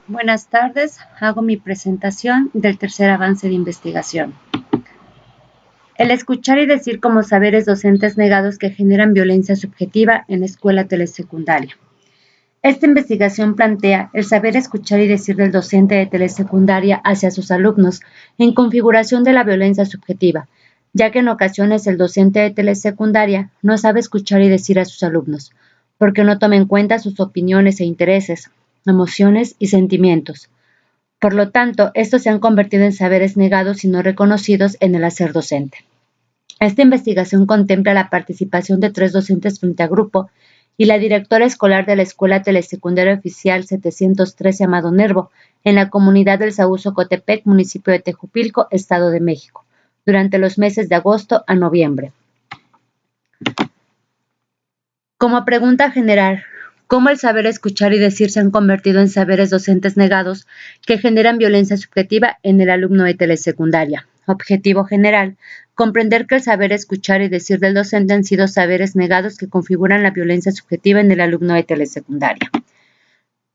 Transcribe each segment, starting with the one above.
Buenas tardes, hago mi presentación del tercer avance de investigación. El escuchar y decir como saberes docentes negados que generan violencia subjetiva en la escuela telesecundaria. Esta investigación plantea el saber escuchar y decir del docente de telesecundaria hacia sus alumnos en configuración de la violencia subjetiva, ya que en ocasiones el docente de telesecundaria no sabe escuchar y decir a sus alumnos, porque no toma en cuenta sus opiniones e intereses, emociones y sentimientos. Por lo tanto, estos se han convertido en saberes negados y no reconocidos en el hacer docente. Esta investigación contempla la participación de 3 docentes frente a grupo y la directora escolar de la Escuela Telesecundaria Oficial 713 Amado Nervo, en la comunidad del Saúzo Cotepec, municipio de Tejupilco, Estado de México, durante los meses de agosto a noviembre. Como pregunta general, ¿cómo el saber escuchar y decir se han convertido en saberes docentes negados que generan violencia subjetiva en el alumno de telesecundaria? Objetivo general, comprender que el saber escuchar y decir del docente han sido saberes negados que configuran la violencia subjetiva en el alumno de telesecundaria.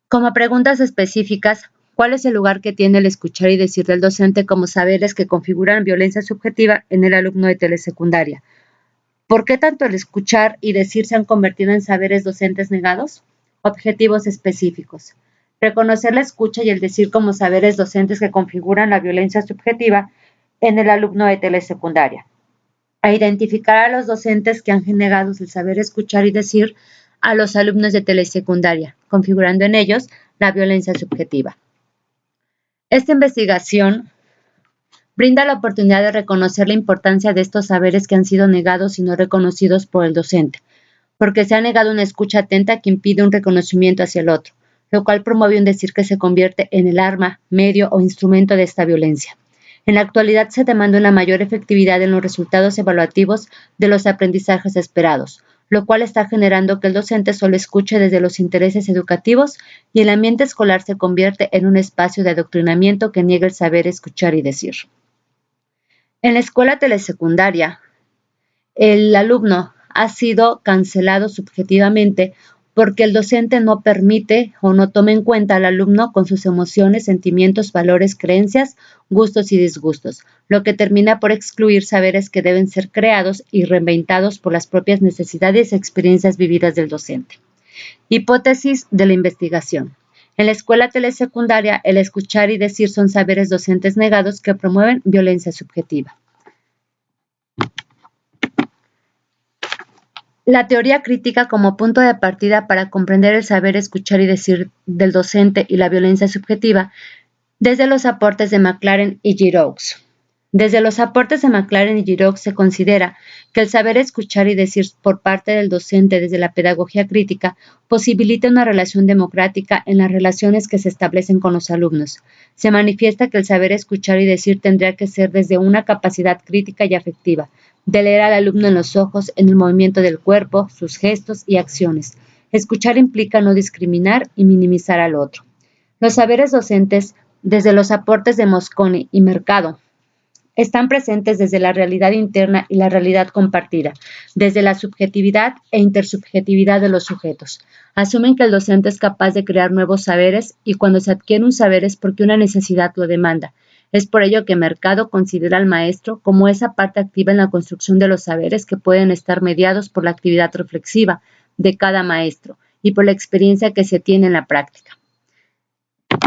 Como preguntas específicas, ¿cuál es el lugar que tiene el escuchar y decir del docente como saberes que configuran violencia subjetiva en el alumno de telesecundaria? ¿Por qué tanto el escuchar y decir se han convertido en saberes docentes negados? Objetivos específicos. Reconocer la escucha y el decir como saberes docentes que configuran la violencia subjetiva en el alumno de telesecundaria. A identificar a los docentes que han negado el saber escuchar y decir a los alumnos de telesecundaria, configurando en ellos la violencia subjetiva. Esta investigación brinda la oportunidad de reconocer la importancia de estos saberes que han sido negados y no reconocidos por el docente, porque se ha negado una escucha atenta que impide un reconocimiento hacia el otro, lo cual promueve un decir que se convierte en el arma, medio o instrumento de esta violencia. En la actualidad se demanda una mayor efectividad en los resultados evaluativos de los aprendizajes esperados, lo cual está generando que el docente solo escuche desde los intereses educativos y el ambiente escolar se convierte en un espacio de adoctrinamiento que niega el saber escuchar y decir. En la escuela telesecundaria, el alumno ha sido cancelado subjetivamente porque el docente no permite o no toma en cuenta al alumno con sus emociones, sentimientos, valores, creencias, gustos y disgustos, lo que termina por excluir saberes que deben ser creados y reinventados por las propias necesidades y experiencias vividas del docente. Hipótesis de la investigación. En la escuela telesecundaria, el escuchar y decir son saberes docentes negados que promueven violencia subjetiva. La teoría crítica como punto de partida para comprender el saber escuchar y decir del docente y la violencia subjetiva desde los aportes de McLaren y Giroux. Desde los aportes de McLaren y Giroux se considera que el saber escuchar y decir por parte del docente desde la pedagogía crítica posibilita una relación democrática en las relaciones que se establecen con los alumnos. Se manifiesta que el saber escuchar y decir tendría que ser desde una capacidad crítica y afectiva, de leer al alumno en los ojos, en el movimiento del cuerpo, sus gestos y acciones. Escuchar implica no discriminar y minimizar al otro. Los saberes docentes, desde los aportes de Mosconi y Mercado, están presentes desde la realidad interna y la realidad compartida, desde la subjetividad e intersubjetividad de los sujetos. Asumen que el docente es capaz de crear nuevos saberes y cuando se adquiere un saber es porque una necesidad lo demanda. Es por ello que Mercado considera al maestro como esa parte activa en la construcción de los saberes que pueden estar mediados por la actividad reflexiva de cada maestro y por la experiencia que se tiene en la práctica.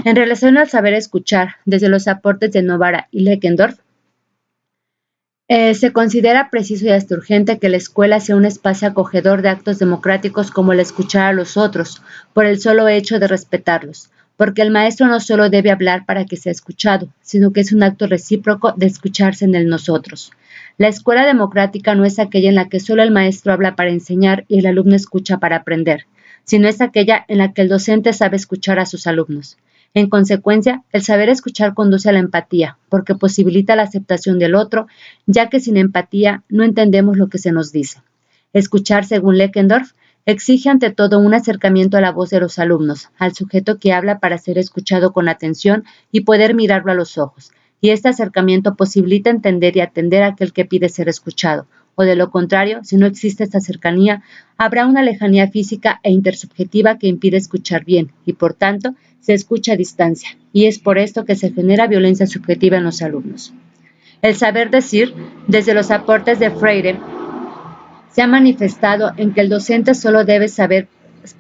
En relación al saber escuchar, desde los aportes de Novara y Leckendorf, se considera preciso y hasta urgente que la escuela sea un espacio acogedor de actos democráticos como el escuchar a los otros, por el solo hecho de respetarlos, porque el maestro no solo debe hablar para que sea escuchado, sino que es un acto recíproco de escucharse en el nosotros. La escuela democrática no es aquella en la que solo el maestro habla para enseñar y el alumno escucha para aprender, sino es aquella en la que el docente sabe escuchar a sus alumnos. En consecuencia, el saber escuchar conduce a la empatía, porque posibilita la aceptación del otro, ya que sin empatía no entendemos lo que se nos dice. Escuchar, según Leckendorf, exige ante todo un acercamiento a la voz de los alumnos, al sujeto que habla para ser escuchado con atención y poder mirarlo a los ojos, y este acercamiento posibilita entender y atender a aquel que pide ser escuchado, o de lo contrario, si no existe esta cercanía, habrá una lejanía física e intersubjetiva que impide escuchar bien, y por tanto, se escucha a distancia, y es por esto que se genera violencia subjetiva en los alumnos. El saber decir, desde los aportes de Freire, se ha manifestado en que el docente solo debe saber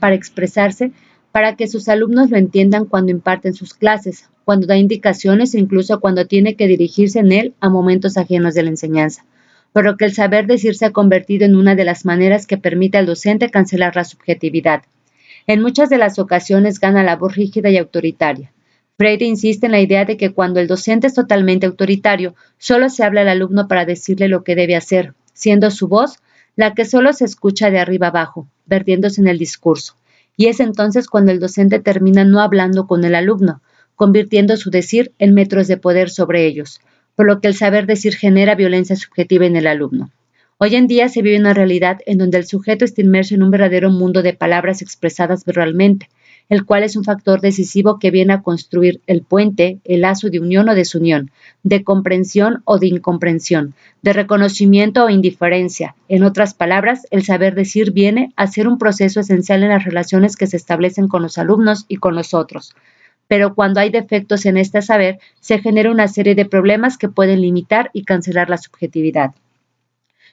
para expresarse, para que sus alumnos lo entiendan cuando imparten sus clases, cuando da indicaciones e incluso cuando tiene que dirigirse en él a momentos ajenos de la enseñanza. Por lo que el saber decir se ha convertido en una de las maneras que permite al docente cancelar la subjetividad. En muchas de las ocasiones gana la voz rígida y autoritaria. Freire insiste en la idea de que cuando el docente es totalmente autoritario, solo se habla al alumno para decirle lo que debe hacer, siendo su voz la que solo se escucha de arriba abajo, perdiéndose en el discurso. Y es entonces cuando el docente termina no hablando con el alumno, convirtiendo su decir en metros de poder sobre ellos, por lo que el saber decir genera violencia subjetiva en el alumno. Hoy en día se vive una realidad en donde el sujeto está inmerso en un verdadero mundo de palabras expresadas verbalmente, el cual es un factor decisivo que viene a construir el puente, el lazo de unión o desunión, de comprensión o de incomprensión, de reconocimiento o indiferencia. En otras palabras, el saber decir viene a ser un proceso esencial en las relaciones que se establecen con los alumnos y con los otros. Pero cuando hay defectos en este saber, se genera una serie de problemas que pueden limitar y cancelar la subjetividad.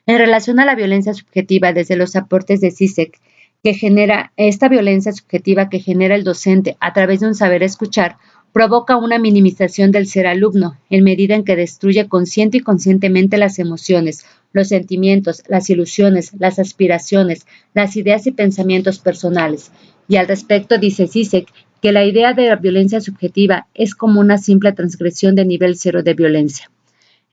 En relación a la violencia subjetiva desde los aportes de Zizek, que genera esta violencia subjetiva que genera el docente a través de un saber escuchar, provoca una minimización del ser alumno, en medida en que destruye consciente y conscientemente las emociones, los sentimientos, las ilusiones, las aspiraciones, las ideas y pensamientos personales. Y al respecto dice Zizek que la idea de la violencia subjetiva es como una simple transgresión de nivel cero de violencia.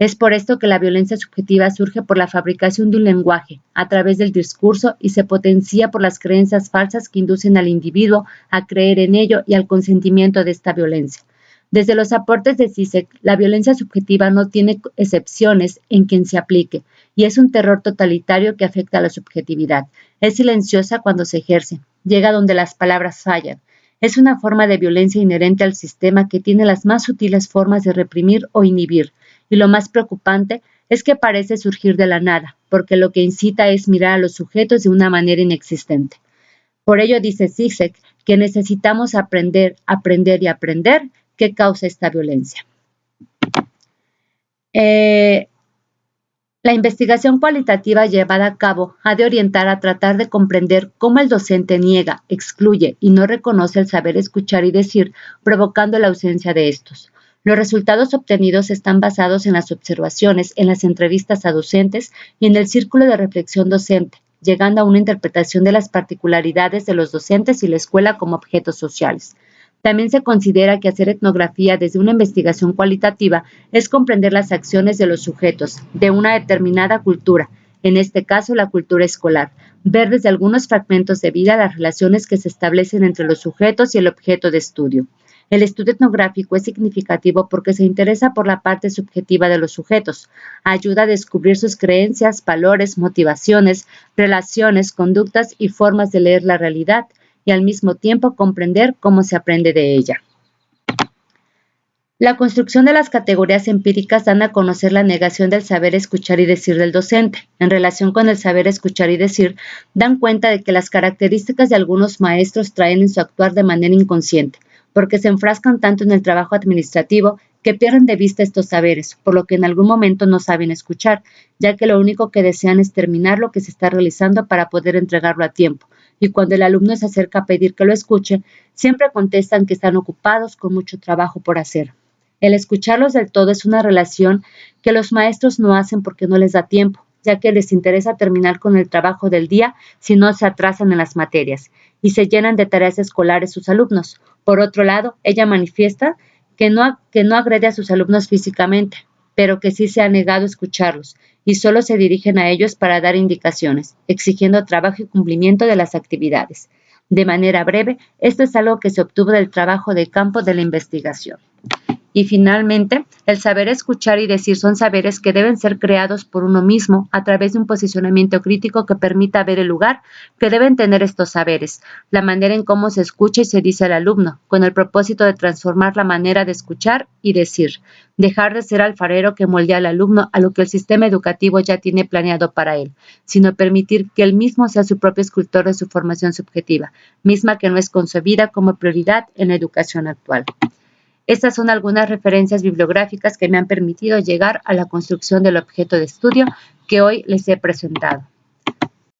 Es por esto que la violencia subjetiva surge por la fabricación de un lenguaje, a través del discurso, y se potencia por las creencias falsas que inducen al individuo a creer en ello y al consentimiento de esta violencia. Desde los aportes de Zizek, la violencia subjetiva no tiene excepciones en quien se aplique, y es un terror totalitario que afecta a la subjetividad. Es silenciosa cuando se ejerce, llega donde las palabras fallan. Es una forma de violencia inherente al sistema que tiene las más sutiles formas de reprimir o inhibir. Y lo más preocupante es que parece surgir de la nada, porque lo que incita es mirar a los sujetos de una manera inexistente. Por ello dice Zizek que necesitamos aprender y aprender qué causa esta violencia. La investigación cualitativa llevada a cabo ha de orientar a tratar de comprender cómo el docente niega, excluye y no reconoce el saber escuchar y decir, provocando la ausencia de estos. Los resultados obtenidos están basados en las observaciones, en las entrevistas a docentes y en el círculo de reflexión docente, llegando a una interpretación de las particularidades de los docentes y la escuela como objetos sociales. También se considera que hacer etnografía desde una investigación cualitativa es comprender las acciones de los sujetos de una determinada cultura, en este caso la cultura escolar, ver desde algunos fragmentos de vida las relaciones que se establecen entre los sujetos y el objeto de estudio. El estudio etnográfico es significativo porque se interesa por la parte subjetiva de los sujetos, ayuda a descubrir sus creencias, valores, motivaciones, relaciones, conductas y formas de leer la realidad, y al mismo tiempo comprender cómo se aprende de ella. La construcción de las categorías empíricas dan a conocer la negación del saber escuchar y decir del docente. En relación con el saber escuchar y decir, dan cuenta de que las características de algunos maestros traen en su actuar de manera inconsciente, porque se enfrascan tanto en el trabajo administrativo que pierden de vista estos saberes, por lo que en algún momento no saben escuchar, ya que lo único que desean es terminar lo que se está realizando para poder entregarlo a tiempo. Y cuando el alumno se acerca a pedir que lo escuche, siempre contestan que están ocupados con mucho trabajo por hacer. El escucharlos del todo es una relación que los maestros no hacen porque no les da tiempo, ya que les interesa terminar con el trabajo del día si no se atrasan en las materias y se llenan de tareas escolares sus alumnos. Por otro lado, ella manifiesta que no agrede a sus alumnos físicamente, pero que sí se ha negado a escucharlos y solo se dirigen a ellos para dar indicaciones, exigiendo trabajo y cumplimiento de las actividades. De manera breve, esto es algo que se obtuvo del trabajo de campo de la investigación. Y finalmente, el saber escuchar y decir son saberes que deben ser creados por uno mismo a través de un posicionamiento crítico que permita ver el lugar que deben tener estos saberes, la manera en cómo se escucha y se dice al alumno, con el propósito de transformar la manera de escuchar y decir, dejar de ser alfarero que moldea al alumno a lo que el sistema educativo ya tiene planeado para él, sino permitir que él mismo sea su propio escultor de su formación subjetiva, misma que no es concebida como prioridad en la educación actual. Estas son algunas referencias bibliográficas que me han permitido llegar a la construcción del objeto de estudio que hoy les he presentado.